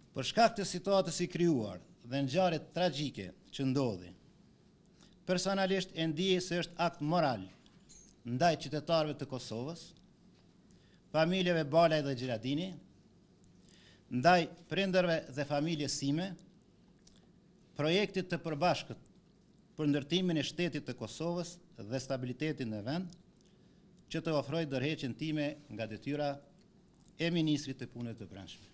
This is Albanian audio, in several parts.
Për shkak të situatës i krijuar dhe ngjarjet tragjike që ndodhi, personalisht e ndjej se është akt moral ndaj qytetarëve të Kosovës, familjeve Balaj dhe Gjiladini, ndaj prindërve dhe familjes sime, projektit të përbashkët për ndërtimin e shtetit të Kosovës dhe stabilitetin në vend, që të ofroj dorëheqjen time nga detyra e Ministrit të Punëve të Brendshme.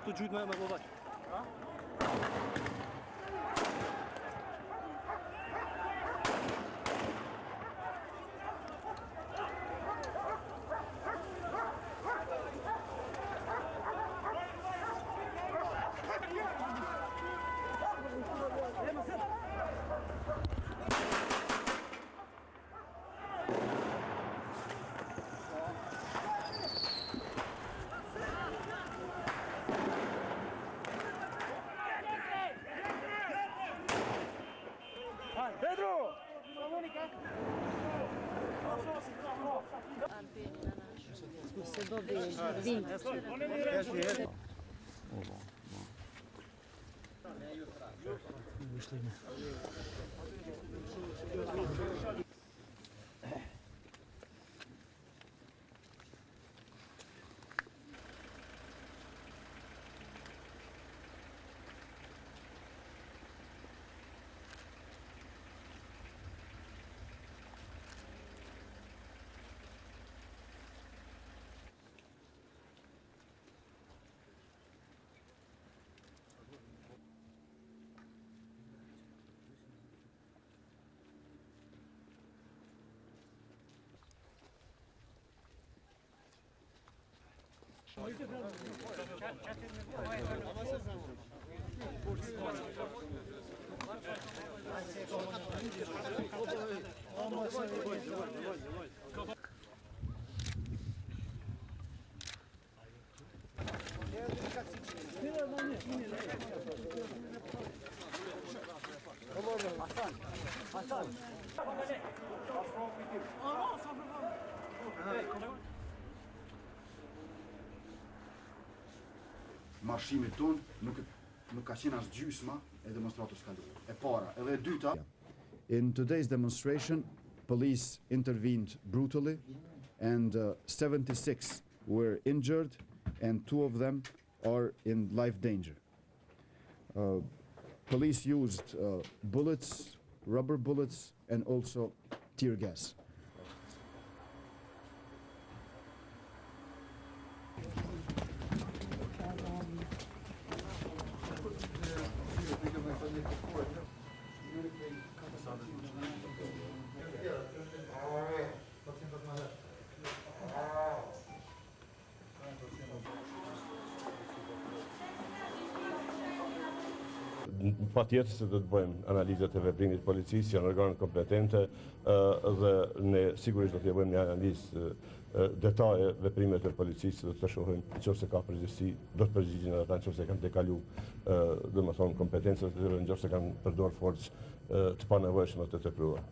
Tu gjujt me vëllaj. Pedro! Se do vim. Marshimit ton nuk ka qenë as gjysma e demonstratës kaluar. E para, edhe e dyta. In today's demonstration, police intervened brutally and 76 were injured and 2 of them are in life danger. Police used bullets, rubber bullets and also tear gas. Patjetër se do të bëjmë analizat e veprimit të policisë, janë organet kompetente dhe ne sigurisht do të bëjmë një analizë detaje veprimet të policisë, do të shohim nëse ka përgjegjësi, do të përgjigjen ata nëse kanë tekalu domethënë kompetencat e tyre, nëse kanë përdorur forcë të panevojshme të tepruar.